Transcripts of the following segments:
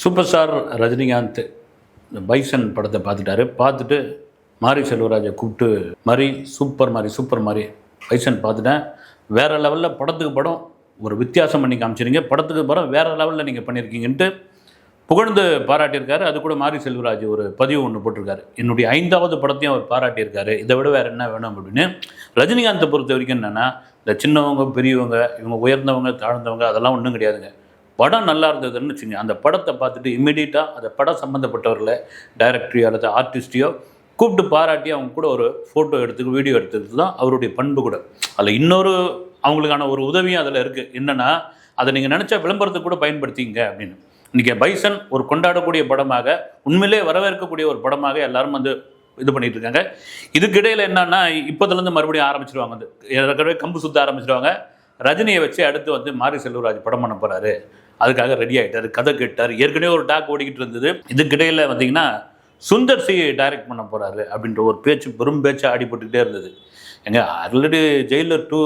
Super star Rajinikanth இந்த bison படத்தை பார்த்துட்டாரு. பார்த்துட்டு மாரி செல்வராஜை கூப்பிட்டு மாதிரி சூப்பர் மாதிரி பைசன் பார்த்துட்டேன், வேறு லெவலில் படத்துக்கு படம் ஒரு வித்தியாசம் பண்ணி காமிச்சிருங்க, படத்துக்கு படம் வேறு லெவலில் நீங்கள் பண்ணியிருக்கீங்கன்ட்டு புகழ்ந்து பாராட்டியிருக்காரு. அது கூட மாரி செல்வராஜ் ஒரு பதிவு ஒன்று போட்டிருக்காரு, என்னுடைய 5வது படத்தையும் அவர் பாராட்டியிருக்காரு, இதை விட வேறு என்ன வேணும் அப்படின்னு. ரஜினிகாந்தை பொறுத்த வரைக்கும் என்னென்னா, இந்த சின்னவங்க பெரியவங்க இவங்க உயர்ந்தவங்க தாழ்ந்தவங்க அதெல்லாம் ஒன்றும் கிடையாதுங்க. படம் நல்லா இருந்ததுன்னு வச்சுங்க, அந்த படத்தை பார்த்துட்டு இம்மிடியட்டாக அந்த படம் சம்மந்தப்பட்டவர்களை டைரக்டரையோ அல்லது ஆர்டிஸ்ட்டையோ கூப்பிட்டு பாராட்டி அவங்க கூட ஒரு ஃபோட்டோ எடுத்துக்கு வீடியோ எடுத்துக்கிறது தான் அவருடைய பண்பு கூட. அதில் இன்னொரு அவங்களுக்கான ஒரு உதவியும் அதில் இருக்குது. என்னென்னா, அதை நீங்கள் நினச்சா விளம்பரத்துக்கு கூட பயன்படுத்திங்க அப்படின்னு. இன்றைக்கி பைசன் ஒரு கொண்டாடக்கூடிய படமாக, உண்மையிலே வரவேற்கக்கூடிய ஒரு படமாக எல்லாரும் வந்து இது பண்ணிட்டு இருக்காங்க. இதுக்கிடையில் என்னன்னா, இப்போதுலேருந்து மறுபடியும் ஆரம்பிச்சிருவாங்க, வந்து ஏற்கனவே கம்பு சுற்ற ஆரம்பிச்சிருவாங்க. ரஜினியை வச்சு அடுத்து வந்து மாரி செல்வராஜ் படம் பண்ண போகிறாரு, அதுக்காக ரெடி ஆகிட்டார், கதை கேட்டார். ஏற்கனவே ஒரு டாக் ஓடிக்கிட்டு இருந்தது. இதுக்கிடையில் வந்தீங்கன்னா சுந்தர் சி டைரக்ட் பண்ண போகிறாரு அப்படின்ற ஒரு பேச்சு, பெரும் பேச்சு ஆடிப்பட்டுக்கிட்டே இருந்தது. எங்க ஆல்ரெடி ஜெயிலர் 2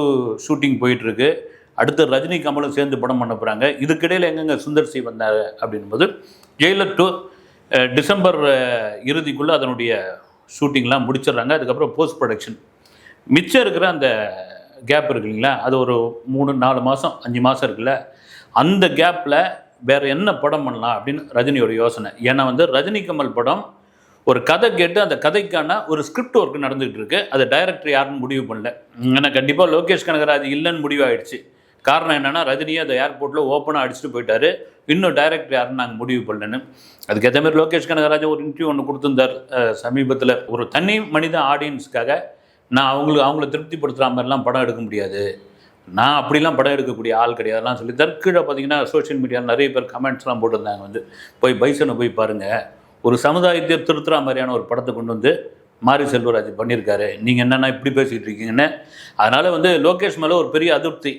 ஷூட்டிங் போயிட்டுருக்கு, அடுத்து ரஜினி கமலும் சேர்ந்து படம் பண்ண போகிறாங்க. இதுக்கிடையில் எங்கெங்க சுந்தர் சி வந்தார் அப்படின்போது, ஜெயிலர் 2 டிசம்பர் இறுதிக்குள்ளே அதனுடைய ஷூட்டிங்லாம் முடிச்சிடுறாங்க. அதுக்கப்புறம் போஸ்ட் ப்ரொடக்ஷன் மிச்சம் இருக்கிற அந்த கேப் இருக்கு இல்லைங்களா, அது ஒரு 3-4 மாதம் 5 மாதம் இருக்குல்ல, அந்த கேப்பில் வேறு என்ன படம் பண்ணலாம் அப்படின்னு ரஜினியோட யோசனை. ஏன்னா வந்து ரஜினி கமல் படம் ஒரு கதை கேட்டு அந்த கதைக்கான ஒரு ஸ்கிரிப்ட் ஒர்க் நடந்துகிட்டு இருக்கு. அது டைரக்டர் யாருன்னு முடிவு பண்ணல. ஏன்னா கண்டிப்பாக லோகேஷ் கனகராஜ் இல்லைன்னு முடிவாயிடுச்சு. காரணம் என்னென்னா, ரஜினியை அந்த ஏர்போர்ட்டில் ஓப்பனாக அடிச்சுட்டு போயிட்டாரு, இன்னும் டைரக்டர் யாருன்னு நாங்கள் முடிவு பண்ணலன்னு. அதுக்கேற்ற மாதிரி லோகேஷ் கனகராஜ் ஒரு இன்டர்வியூ ஒன்று கொடுத்துருந்தார் சமீபத்தில். ஒரு தனி மனித ஆடியன்ஸுக்காக நான் அவங்கள திருப்திப்படுத்துகிற மாதிரிலாம் படம் எடுக்க முடியாது, நான் அப்படிலாம் படம் எடுக்கக்கூடிய ஆள் கிடையாதுலாம் சொல்லி கீழே பார்த்தீங்கன்னா சோஷியல் மீடியாவில் நிறைய பேர் கமெண்ட்ஸ்லாம் போட்டிருந்தாங்க. வந்து போய் பைசனை போய் பாருங்கள், ஒரு சமுதாயத்தை திருத்துற மாதிரியான ஒரு படத்தை கொண்டு வந்து மாரி செல்வராஜ் பண்ணியிருக்காரு, நீங்கள் என்னென்னா இப்படி பேசிகிட்டு இருக்கீங்கன்னு. அதனால் வந்து லோகேஷ் மேலே ஒரு பெரிய அதிருப்தி.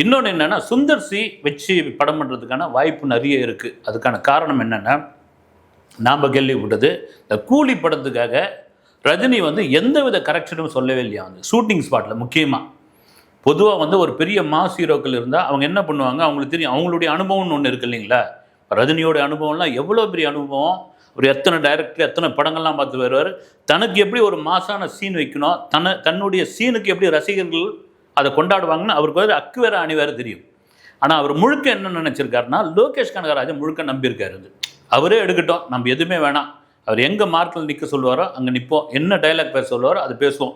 இன்னொன்று என்னென்னா, சுந்தர் சி வச்சு படம் பண்ணுறதுக்கான வாய்ப்பு நிறைய இருக்குது. அதுக்கான காரணம் என்னென்னா, நாம் கேள்விப்பட்டது இந்த கூலி படத்துக்காக ரஜினி வந்து எந்தவித கரெக்ஷனும் சொல்லவே இல்லையா. வந்து ஷூட்டிங் ஸ்பாட்டில் முக்கியமாக பொதுவாக வந்து ஒரு பெரிய மாஸ் ஹீரோக்கள் இருந்தால் அவங்க என்ன பண்ணுவாங்க, அவங்களுக்கு தெரியும், அவங்களுடைய அனுபவம்னு ஒன்று இருக்குது இல்லைங்களா. ரஜினியோட அனுபவம்லாம் எவ்வளோ பெரிய அனுபவம், ஒரு எத்தனை டைரக்டர் எத்தனை படங்கள்லாம் பார்த்து வருவார், தனக்கு எப்படி ஒரு மாசான சீன் வைக்கணும், தன்னுடைய சீனுக்கு எப்படி ரசிகர்கள் அதை கொண்டாடுவாங்கன்னு அவருக்கு வேறு அக்கு வேறு அணி வேறு தெரியும். ஆனால் அவர் முழுக்க என்ன நினச்சிருக்காருன்னா, லோகேஷ் கனகராஜன் முழுக்க நம்பியிருக்காரு. அவரே எடுக்கட்டும், நம்ம எதுவுமே வேணாம், அவர் எங்கே மார்க்கில் நிற்க சொல்லுவாரோ அங்கே நிற்போம், என்ன டைலாக் பேச சொல்லுவாரோ அது பேசுவோம்,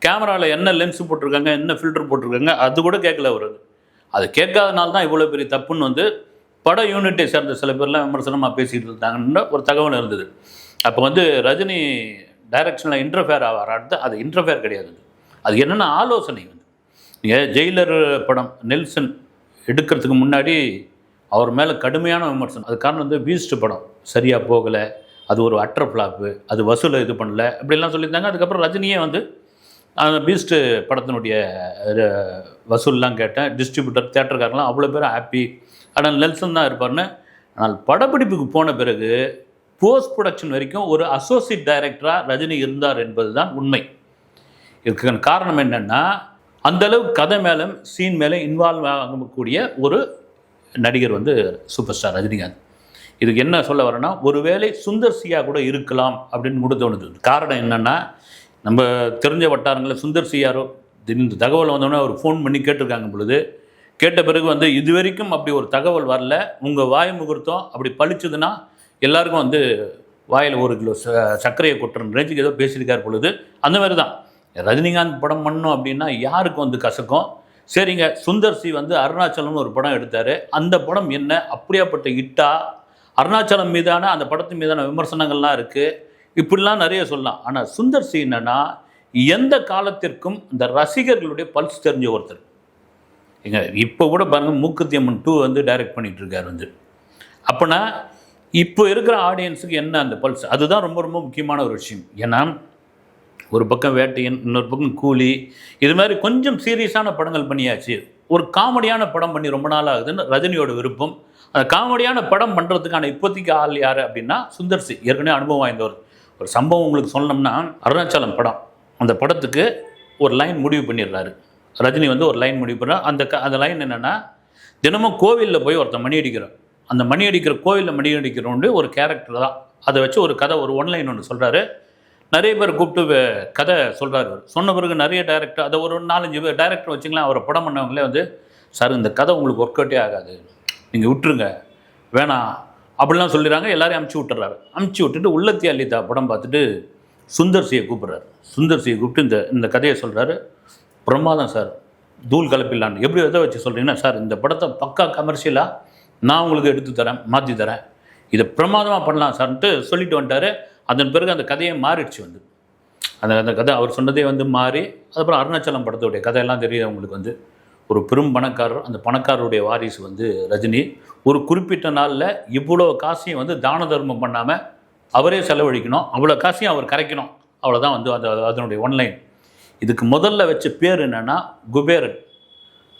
கேமராவில் என்ன லென்ஸ் போட்டிருக்காங்க என்ன ஃபில்டர் போட்டிருக்காங்க அது கூட கேட்கல அவர். அது கேட்காதனால தான் இவ்வளோ பெரிய தப்புன்னு வந்து பட யூனிட்டை சேர்ந்த சில பேர்லாம் விமர்சனமாக பேசிகிட்டு இருந்தாங்கன்ற ஒரு தகவல் இருந்தது. அப்போ வந்து ரஜினி டைரக்ஷனில் இன்டர்ஃபேர் ஆகிறாரு, அது இன்டர்ஃபேர் கிடையாது, அது என்னென்ன ஆலோசனை. வந்து நீங்கள் ஜெயிலர் படம் நெல்சன் எடுக்கிறதுக்கு முன்னாடி அவர் மேலே கடுமையான விமர்சனம். அது காரணம் வந்து பீஸ்ட் படம் சரியாக போகலை, அது ஒரு அட்டர் ஃப்ளாப்பு, அது வசூலை இது பண்ணல அப்படிலாம் சொல்லியிருந்தாங்க. அதுக்கப்புறம் ரஜினியே வந்து அந்த பீஸ்ட்டு படத்தினுடைய வசூல்லாம் கேட்டேன், டிஸ்ட்ரிபியூட்டர் தேட்டருக்காரெலாம் அவ்வளோ பேர் ஹாப்பி, ஆனால் நெல்சன் தான் இருப்பார்னு. ஆனால் படப்பிடிப்புக்கு போன பிறகு போஸ்ட் ப்ரொடக்ஷன் வரைக்கும் ஒரு அசோசியேட் டைரக்டராக ரஜினி இருந்தார் என்பது தான் உண்மை. இதுக்கான காரணம் என்னென்னா, அந்தளவு கதை மேலே சீன் மேலே இன்வால்வ் ஆகக்கூடிய ஒரு நடிகர் வந்து சூப்பர் ஸ்டார் ரஜினிகாந்த். இதுக்கு என்ன சொல்ல வரேன்னா, ஒருவேளை சுந்தர் சியா கூட இருக்கலாம் அப்படின்னு கூட தோணுது. காரணம் என்னென்னா, நம்ம தெரிஞ்ச வட்டாரங்களில் சுந்தர் சி யாரோ இந்த தகவல் வந்தோடனே அவர் ஃபோன் பண்ணி கேட்டிருக்காங்க பொழுது, கேட்ட பிறகு வந்து இது வரைக்கும் அப்படி ஒரு தகவல் வரல, உங்கள் வாய் முகூர்த்தம் அப்படி பழிச்சதுன்னா எல்லாருக்கும் வந்து வாயில் 1 கிலோ சர்க்கரையை கொட்டுற ரேஞ்சுக்கு ஏதோ பேசியிருக்கார் பொழுது. அந்த மாதிரி தான் ரஜினிகாந்த் படம் பண்ணோம் அப்படின்னா யாருக்கு வந்து கசக்கும். சரிங்க, சுந்தர் சி வந்து அருணாச்சலம்னு ஒரு படம் எடுத்தார், அந்த படம் என்ன அப்படியாப்பட்ட ஹிட்டா, அருணாச்சலம் மீதான அந்த படத்தின் மீதான விமர்சனங்கள்லாம் இருக்குது, இப்படிலாம் நிறைய சொல்லலாம். ஆனால் சுந்தர் சி என்னன்னா, எந்த காலத்திற்கும் இந்த ரசிகர்களுடைய பல்ஸ் தெரிஞ்ச ஒருத்தர். எங்க இப்போ கூட பாருங்கள், மூக்குத்தி அம்மன் 2 வந்து டைரக்ட் பண்ணிகிட்டு இருக்கார் வந்து. அப்போனா இப்போ இருக்கிற ஆடியன்ஸுக்கு என்ன அந்த பல்ஸ், அதுதான் ரொம்ப ரொம்ப முக்கியமான ஒரு விஷயம். ஏன்னா ஒரு பக்கம் வேட்டையன், இன்னொரு பக்கம் கூலி, இது மாதிரி கொஞ்சம் சீரியஸான படங்கள் பண்ணியாச்சு, ஒரு காமெடியான படம் பண்ணி ரொம்ப நாள் ஆகுதுன்னு ரஜினியோட விருப்பம். அந்த காமெடியான படம் பண்ணுறதுக்கான இப்போதைக்கு ஆள் யார் அப்படின்னா சுந்தர் சி, ஏற்கனவே அனுபவம் வாய்ந்தவர். ஒரு சம்பவம் உங்களுக்கு சொல்லணும்னா, அருணாச்சலம் படம், அந்த படத்துக்கு ஒரு லைன் முடிவு பண்ணிடுறாரு ரஜினி. வந்து ஒரு லைன் முடிவு பண்ணுறார். அந்த லைன் என்னென்னா, தினமும் கோவிலில் போய் ஒருத்தன் மணி அடிக்கிறான், அந்த மணி அடிக்கிற கோயிலில் மணி அடிக்கிறோண்டு ஒரு கேரக்டர் தான். அதை வச்சு ஒரு கதை, ஒரு ஒன்லைன் ஒன்று சொல்கிறாரு. நிறைய பேர் கூப்பிட்டு கதை சொல்கிறாரு. சொன்ன பிறகு நிறைய டைரக்டர், அதை ஒரு 4-5 பேர் டைரக்டர் வச்சுக்கலாம். அவரை படம் பண்ணவங்களே வந்து, சார் இந்த கதை உங்களுக்கு ஒர்க் அவுட்டே ஆகாது, நீங்கள் விட்டுருங்க, வேணாம் அப்படிலாம் சொல்லிடுறாங்க. எல்லாரையும் அமுச்சு விட்டுறாரு. அமுச்சு விட்டுட்டு உள்ளத்தி அள்ளிதா படம் பார்த்துட்டு சுந்தர் சியை கூப்பிட்றாரு. சுந்தர் சியை கூப்பிட்டு இந்த கதையை சொல்கிறாரு. பிரமாதம் சார், தூள் கலப்பில்லான்னு. எப்படி எதை வச்சு சொல்கிறீங்கன்னா, சார் இந்த படத்தை பக்கா கமர்ஷியலாக நான் உங்களுக்கு எடுத்து தரேன், மாற்றி தரேன், இதை பிரமாதமாக பண்ணலாம் சார்ன்ட்டு சொல்லிட்டு வந்துட்டார். அதன் பிறகு அந்த கதையை மாறிடுச்சு. வந்து அந்த கதை அவர் சொன்னதே வந்து மாறி, அதுக்கப்புறம் அருணாச்சலம் படத்துடைய கதையெல்லாம் தெரியுது அவங்களுக்கு. வந்து ஒரு பெரும் பணக்காரர், அந்த பணக்காரருடைய வாரிசு வந்து ரஜினி. ஒரு குறிப்பிட்ட நாளில் இவ்வளோ காசையும் வந்து தான தர்மம் பண்ணாமல் அவரே செலவழிக்கணும், அவ்வளோ காசையும் அவர் கரைக்கணும். அவ்வளோதான் வந்து அதனுடைய ஒன்லைன். இதுக்கு முதல்ல வச்ச பேர் என்னென்னா குபேரன்.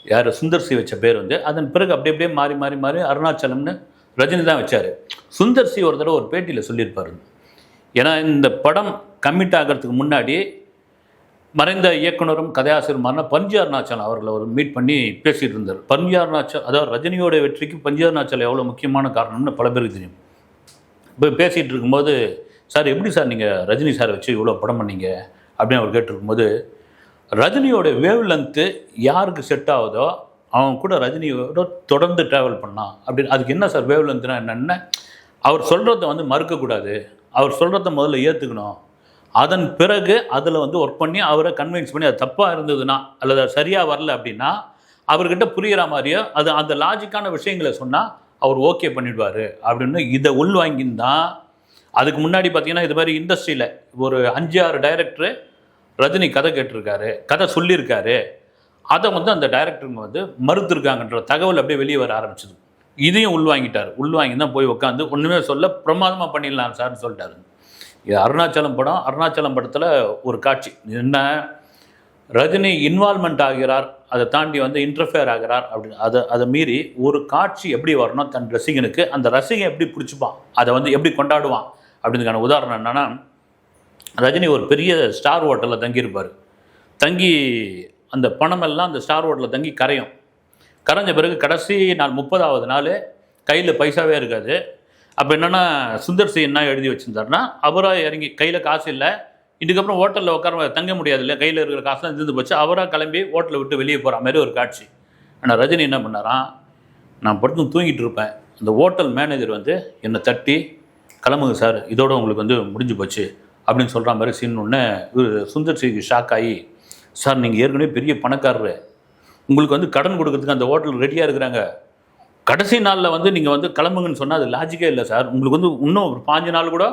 யார்? சுந்தர் சி வச்ச பேர் வந்து. அதன் பிறகு அப்படியே அப்படியே மாறி மாறி மாறி அருணாச்சலம்னு ரஜினி தான் வச்சார். சுந்தர் சி ஒரு தடவை ஒரு பேட்டியில் சொல்லியிருப்பார். ஏன்னா இந்த படம் கமிட் ஆகிறதுக்கு முன்னாடி மறைந்த இயக்குனரும் கதையாசிரியருமான பஞ்சு அருணாச்சலம் அவர்களை ஒரு மீட் பண்ணி பேசிகிட்டு இருந்தார். பஞ்சு அருணாச்சலம், அதாவது ரஜினியோட வெற்றிக்கு பஞ்சு அருணாச்சலம் எவ்வளோ முக்கியமான காரணம்னு பல பேருக்கு தெரியும். இப்போ பேசிகிட்டு இருக்கும்போது, சார் எப்படி சார் நீங்கள் ரஜினி சாரை வச்சு இவ்வளோ படம் பண்ணீங்க அப்படின்னு அவர் கேட்டிருக்கும்போது, ரஜினியோட வேவ் லென்த்து யாருக்கு செட் ஆகுதோ அவங்க கூட ரஜினியோட தொடர்ந்து ட்ராவல் பண்ணான் அப்படின்னு. அதுக்கு என்ன சார் வேவ் லென்த்னா என்னென்ன, அவர் சொல்கிறத வந்து மறுக்கக்கூடாது, அவர் சொல்கிறத முதல்ல ஏற்றுக்கணும், அதன் பிறகு அதில் வந்து ஒர்க் பண்ணி அவரை கன்வின்ஸ் பண்ணி அது தப்பாக இருந்ததுன்னா அல்லது அது சரியாக வரல அப்படின்னா அவர்கிட்ட புரிகிற மாதிரியோ அது அந்த லாஜிக்கான விஷயங்களை சொன்னால் அவர் ஓகே பண்ணிவிடுவார் அப்படின்னு இதை உள்வாங்கிந்தான். அதுக்கு முன்னாடி பார்த்தீங்கன்னா இது மாதிரி இண்டஸ்ட்ரியில் ஒரு 5-6 டைரக்டரு ரஜினி கதை கேட்டிருக்காரு, கதை சொல்லியிருக்காரு, அதை வந்து அந்த டைரக்டருங்க வந்து மறுத்துருக்காங்கன்ற தகவல் அப்படியே வெளியே வர ஆரம்பிச்சது. இதையும் உள்வாங்கிட்டார். உள்வாங்கி தான் போய் உட்காந்து ஒன்றுமே சொல்ல பிரமாதமாக பண்ணிடலாம் சார்னு சொல்லிட்டாரு. இது அருணாச்சலம் படம். அருணாச்சலம் படத்தில் ஒரு காட்சி என்ன, ரஜினி இன்வால்மெண்ட் ஆகிறார், அதை தாண்டி வந்து இன்டர்ஃபியர் ஆகிறார் அப்படின்னு. அதை மீறி ஒரு காட்சி எப்படி வரணும் தன் ரசிகனுக்கு, அந்த ரசிகன் எப்படி பிடிச்சிப்பான், அதை வந்து எப்படி கொண்டாடுவான் அப்படின்றதுக்கான உதாரணம் என்னென்னா, ரஜினி ஒரு பெரிய ஸ்டார் ஹோட்டலில் தங்கியிருப்பார். தங்கி அந்த பணமெல்லாம் அந்த ஸ்டார் ஹோட்டலில் தங்கி கரையும். கரைஞ்ச பிறகு கடைசி நாள் 30வது நாள் கையில் பைசாவே இருக்காது. அப்போ என்னென்னா சுந்தர் சி என்ன எழுதி வச்சுருந்தாருன்னா, அவராக இறங்கி கையில் காசு இல்லை, இதுக்கப்புறம் ஹோட்டலில் உட்கார தங்க முடியாது இல்லை, கையில் இருக்கிற காசுலாம் இருந்து போச்சு, அவராக கிளம்பி ஹோட்டலை விட்டு வெளியே போகிற மாதிரி ஒரு காட்சி. ஆனால் ரஜினி என்ன பண்ணாராம், நான் படுத்து தூங்கிட்டு இருப்பேன், அந்த ஹோட்டல் மேனேஜர் வந்து என்னை தட்டி கிளம்புங்க சார், இதோட உங்களுக்கு வந்து முடிஞ்சு போச்சு அப்படின்னு சொல்கிற மாதிரி சீன் ஒன்று. சுந்தர் சிக்கு ஷாக் ஆகி, சார் நீங்கள் ஏற்கனவே பெரிய பணக்காரரு, உங்களுக்கு வந்து கடன் கொடுக்கறதுக்கு அந்த ஹோட்டல் ரெடியாக இருக்கிறாங்க, கடைசி நாளில் வந்து நீங்கள் வந்து கிளம்புங்கன்னு சொன்னால் அது லாஜிக்கே இல்லை சார், உங்களுக்கு வந்து இன்னும் ஒரு 5 நாள் கூட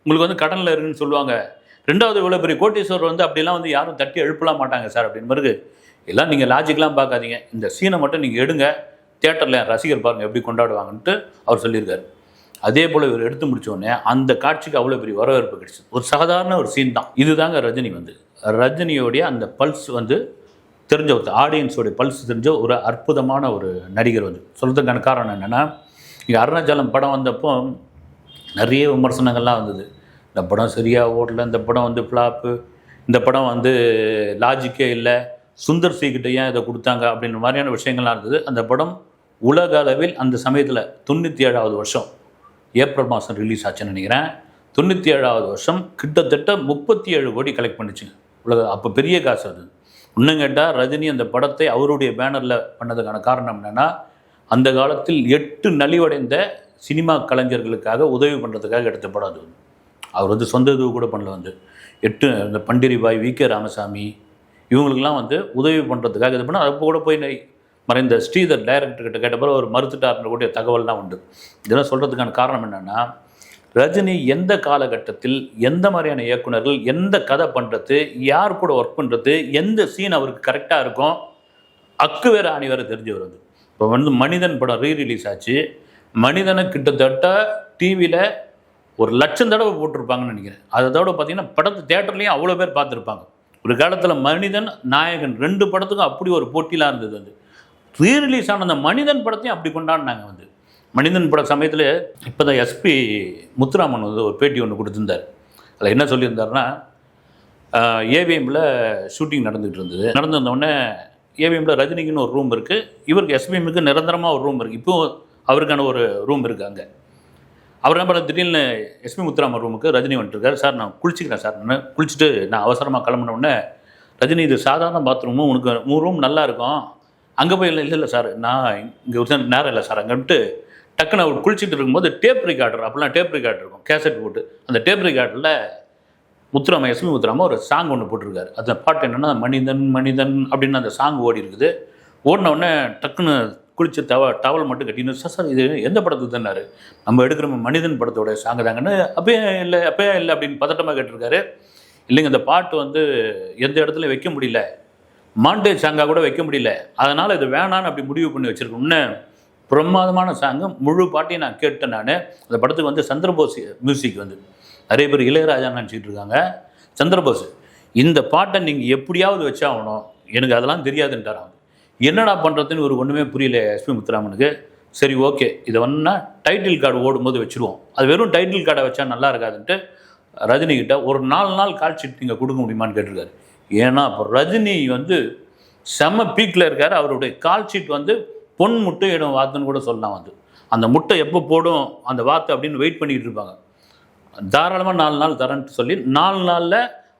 உங்களுக்கு வந்து கடனில் இருக்குன்னு சொல்லுவாங்க, ரெண்டாவது இவ்வளோ பெரிய கோட்டீஸ்வரர் வந்து அப்படிலாம் வந்து யாரும் தட்டி எழுப்பலாம் மாட்டாங்க சார் அப்படின்னு பிறகு, எல்லாம் நீங்கள் லாஜிக்லாம் பார்க்காதீங்க, இந்த சீனை மட்டும் நீங்கள் எடுங்க, தியேட்டரில் ரசிகர் பாருங்கள் எப்படி கொண்டாடுவாங்கன்ட்டு அவர் சொல்லியிருக்காரு. அதே போல் இவர் எடுத்து முடித்தோடனே அந்த காட்சிக்கு அவ்வளோ பெரிய வரவேற்பு கிடைச்சிது. ஒரு சாதாரண ஒரு சீன் தான். இதுதாங்க ரஜினி வந்து, ரஜினியோடைய அந்த பல்ஸ் வந்து தெரிஞ்ச ஒரு ஆடியன்ஸோடைய பல்ஸ் தெரிஞ்ச ஒரு அற்புதமான ஒரு நடிகர் வந்து. சொல்கிறதுக்கான காரணம் என்னென்னா, இங்கே அருணாச்சலம் படம் வந்தப்போ நிறைய விமர்சனங்கள்லாம் வந்தது. இந்த படம் சரியாக ஓடல, இந்த படம் வந்து ஃப்ளாப்பு, இந்த படம் வந்து லாஜிக்கே இல்லை, சுந்தர் சிகிட்ட ஏன் இதை கொடுத்தாங்க அப்படின்ற மாதிரியான விஷயங்கள்லாம் இருந்தது. அந்த படம் உலக அளவில் அந்த சமயத்தில் 97வது வருஷம் ஏப்ரல் மாதம் ரிலீஸ் ஆச்சுன்னு நினைக்கிறேன். 97வது வருஷம் கிட்டத்தட்ட 37 கோடி கலெக்ட் பண்ணிச்சுங்க உலக. அப்போ பெரிய காசு அது. இன்னும் கேட்டால் ரஜினி அந்த படத்தை அவருடைய பேனரில் பண்ணதுக்கான காரணம் என்னென்னா, அந்த காலத்தில் 8 நலிவடைந்த சினிமா கலைஞர்களுக்காக உதவி பண்ணுறதுக்காக எடுத்த படம் அது. அவர் வந்து சொந்த இது கூட பண்ணல. வந்து 8 இந்த பண்டிரிபாய், வி கே ராமசாமி இவங்களுக்கெல்லாம் வந்து உதவி பண்ணுறதுக்காக இது பண்ண. அப்போ கூட போய் மறைந்த ஸ்ரீதர் டைரக்டர்கிட்ட கேட்டப்போ அவர் மறுத்துட்டார்ன்ற கூடிய தகவல்லாம் உண்டு. இதெல்லாம் சொல்கிறதுக்கான காரணம் என்னென்னா, ரஜினி எந்த காலகட்டத்தில் எந்த மாதிரியான இயக்குனர்கள் எந்த கதை பண்ணுறது, யார் கூட ஒர்க் பண்ணுறது, எந்த சீன் அவருக்கு கரெக்டாக இருக்கும், அக்கு வேறு அணி வேறு தெரிஞ்சு வருது. இப்போ வந்து மனிதன் படம் ரீரிலீஸ் ஆச்சு. மனிதனை கிட்டத்தட்ட டிவியில் 1,00,000 தடவை போட்டிருப்பாங்கன்னு நினைக்கிறேன். அதோட பார்த்தீங்கன்னா படத்து தேட்டர்லேயும் அவ்வளோ பேர் பார்த்துருப்பாங்க. ஒரு காலத்தில் மனிதன், நாயகன் 2 படத்துக்கும் அப்படி ஒரு போட்டிலாம் இருந்தது. வந்து ரீரிலீஸ் ஆன அந்த மனிதன் படத்தையும் அப்படி கொண்டாடினாங்க. வந்து மனிதன் பட சமயத்தில் இப்போ தான் எஸ்பி முத்துராமன் வந்து ஒரு பேட்டி ஒன்று கொடுத்துருந்தார். அதில் என்ன சொல்லியிருந்தாருன்னா, ஏவிஎம்மில் ஷூட்டிங் நடந்துகிட்டு இருந்தது. நடந்திருந்தோடனே ஏவிஎம்மில் ரஜினிக்குன்னு ஒரு ரூம் இருக்குது, இவருக்கு எஸ்பிஎம்முக்கு நிரந்தரமாக ஒரு ரூம் இருக்குது. இப்போது அவருக்கான ஒரு ரூம் இருக்குது அங்கே. அவர் என்ன பண்ண திடீர்னு எஸ்பி முத்துராமன் ரூமுக்கு ரஜினி வந்துட்டுருக்காரு. சார் நான் குளிச்சிக்கிறேன் சார், நான் குளிச்சுட்டு நான் அவசரமாக கிளம்பினோடனே ரஜினி இது சாதாரண பாத்ரூமும் உனக்கு 3 ரூம் நல்லா இருக்கும் அங்கே போய் இல்லை சார் நான் இங்கே ஒரு நேரம் இல்லை சார் அங்கேன்ட்டு டக்குன்னு அவர் குளிச்சுட்டு இருக்கும்போது டேப் ரிகார்டர், அப்போலாம் டேப் ரிகார்டர் இருக்கும் கேசட் போட்டு, அந்த டேப் ரிகார்டரில் முத்துராமன் எஸ்பி முத்துராமன் ஒரு சாங் ஒன்று போட்டிருக்காரு. அந்த பாட்டு என்னென்னா மனிதன் மனிதன் அப்படின்னு அந்த சாங் ஓடி இருக்குது. ஓடின உடனே டக்குன்னு குளிச்சு டவல் மட்டும் கட்டின்னு சார் இது எந்த படத்துக்கு தானாரு, நம்ம எடுக்கிற மனிதன் படத்தோட சாங்கு தாங்கன்னு அப்பயே இல்லை அப்படின்னு பதட்டமாக கேட்டிருக்காரு. இல்லைங்க இந்த பாட்டு வந்து எந்த இடத்துல வைக்க முடியல, மாண்டேஜ் சாங்காக கூட வைக்க முடியல, அதனால் இது வேணான்னு அப்படி முடிவு பண்ணி வச்சுருக்கோம்னு பிரமாதமான சாங்கு முழு பாட்டையும் நான் கேட்டேன். நான் அந்த படத்துக்கு வந்து சந்திரபோஸ் மியூசிக் வந்து நிறைய பேர் இளையராஜா நினச்சிட்டு இருக்காங்க. சந்திரபோஸ் இந்த பாட்டை நீங்கள் எப்படியாவது வச்சாகணும், எனக்கு அதெல்லாம் தெரியாதுன்ட்டாரான். என்னடா பண்ணுறதுன்னு ஒரு ஒன்றுமே புரியல எஸ்பி முத்துராமனுக்கு. சரி ஓகே இதை வேணா டைட்டில் கார்டு ஓடும்போது வச்சுருவோம், அது வெறும் டைட்டில் கார்டை வச்சா நல்லா இருக்காதுன்ட்டு ரஜினிகிட்ட ஒரு 4 நாள் கால் ஷீட் நீங்கள் கொடுக்க முடியுமான்னு கேட்டிருக்காரு. ஏன்னா அப்போ ரஜினி வந்து செம்ம பீக்கில் இருக்கார். அவருடைய கால் ஷீட் வந்து பொன் முட்டை இடம் வாத்துன்னு கூட சொல்லலாம். வந்து அந்த முட்டை எப்போ போடும் அந்த வாத்து அப்படின்னு வெயிட் பண்ணிகிட்டு இருப்பாங்க. தாராளமாக 4 நாள் தரேன்ட்டு சொல்லி 4 நாளில்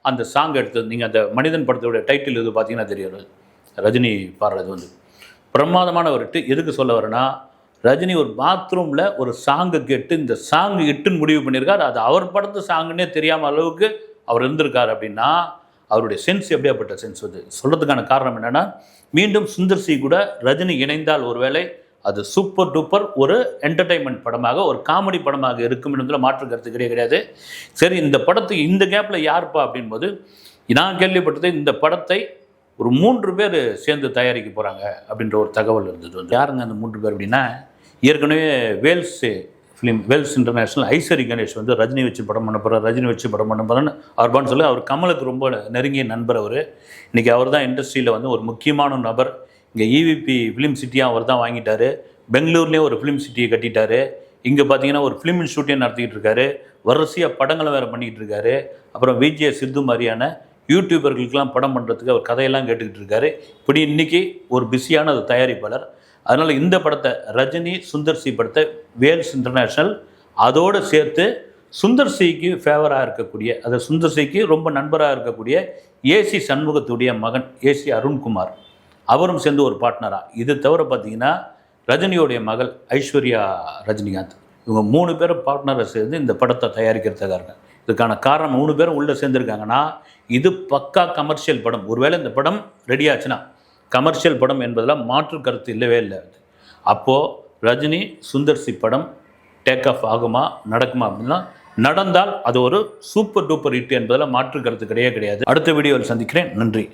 அந்த சாங் எடுத்தது. நீங்கள் அந்த மனிதன் படத்தோட டைட்டில் இது பார்த்தீங்கன்னா தெரியும், ரஜினி பாடுறது வந்து பிரமாதமான ஒரு எதுக்கு சொல்ல வரேன்னா, ரஜினி ஒரு பாத்ரூமில் ஒரு சாங்கை கேட்டு இந்த சாங் இட்டுன்னு முடிவு பண்ணியிருக்கார். அது அவர் படத்து சாங்குன்னே தெரியாமல் அளவுக்கு அவர் இருந்திருக்கார். அப்படின்னா அவருடைய சென்ஸ் எப்படியாப்பட்ட சென்ஸ் வந்து சொல்கிறதுக்கான காரணம் என்னென்னா, மீண்டும் சுந்தர் சி கூட ரஜினி இணைந்தால் ஒருவேளை அது சூப்பர் டூப்பர் ஒரு என்டர்டெயின்மெண்ட் படமாக ஒரு காமெடி படமாக இருக்கும் என்பதில் மாற்று கருத்து கிடையாது. சரி இந்த படத்துக்கு இந்த கேப்பில் யாருப்பா அப்படின்போது நான் கேள்விப்பட்டது இந்த படத்தை ஒரு 3 பேர் சேர்ந்து தயாரிக்க போகிறாங்க அப்படின்ற ஒரு தகவல் இருந்தது. வந்து யாருங்க அந்த 3 பேர் அப்படின்னா, ஏற்கனவே வேல்ஸ் இன்டர்நேஷ்னல் ஐஸ்வரி கணேஷ் வந்து ரஜினி வச்சு படம் பண்ண போகிறார், ரஜினி வச்சு படம் பண்ண போகிறேன்னு அவர் சொல்லி அவர் கமலுக்கு ரொம்ப நெருங்கிய நண்பர். அவர் இன்றைக்கி அவர் தான் இண்டஸ்ட்ரியில் வந்து ஒரு முக்கியமான நபர். இங்கே இவிபி ஃபிலிம் சிட்டியாக அவர் தான் வாங்கிட்டார். பெங்களூர்லேயும் ஒரு ஃபிலிம் சிட்டியை கட்டிட்டார். இங்கே பார்த்தீங்கன்னா ஒரு ஃபிலிம் இன்ஸ்டியூட்டையும் நடத்திக்கிட்டு இருக்காரு. வரிசையாக படங்களை வேறு பண்ணிக்கிட்டு இருக்காரு. அப்புறம் விஜே சித்து மாதிரியான யூடியூபர்களுக்கெல்லாம் படம் பண்ணுறதுக்கு அவர் கதையெல்லாம் கேட்டுக்கிட்டு இருக்காரு. இப்படி இன்றைக்கி ஒரு பிஸியான ஒரு தயாரிப்பாளர். அதனால் இந்த படத்தை ரஜினி சுந்தர் சி படத்தை வேல்ஸ் இன்டர்நேஷ்னல் அதோடு சேர்த்து சுந்தர் சிக்கு ஃபேவராக இருக்கக்கூடிய, அது சுந்தர் சிக்கு ரொம்ப நண்பராக இருக்கக்கூடிய ஏசி சண்முகத்துடைய மகன் ஏசி அருண்குமார் அவரும் சேர்ந்து ஒரு பார்ட்னராக. இது தவிர பார்த்தீங்கன்னா ரஜினியோடைய மகள் ஐஸ்வர்யா ரஜினிகாந்த், இவங்க 3 பேரும் பார்ட்னரை சேர்ந்து இந்த படத்தை தயாரிக்கிறதுக்காக இருக்காங்க. இதுக்கான காரணம் 3 பேரும் உள்ளே சேர்ந்துருக்காங்கன்னா இது பக்கா கமர்ஷியல் படம். ஒருவேளை இந்த படம் ரெடி ஆச்சுன்னா கமர்ஷியல் படம் என்பதில் மாற்று கருத்து இல்லவே இல்லை. அப்போது ரஜினி சுந்தர் சி படம் டேக் ஆஃப் ஆகுமா நடக்குமா அப்படின்னா, நடந்தால் அது ஒரு சூப்பர் டூப்பர் ஹிட் என்பதில் மாற்று கருத்து கிடையாது. அடுத்த வீடியோவில் சந்திக்கிறேன். நன்றி.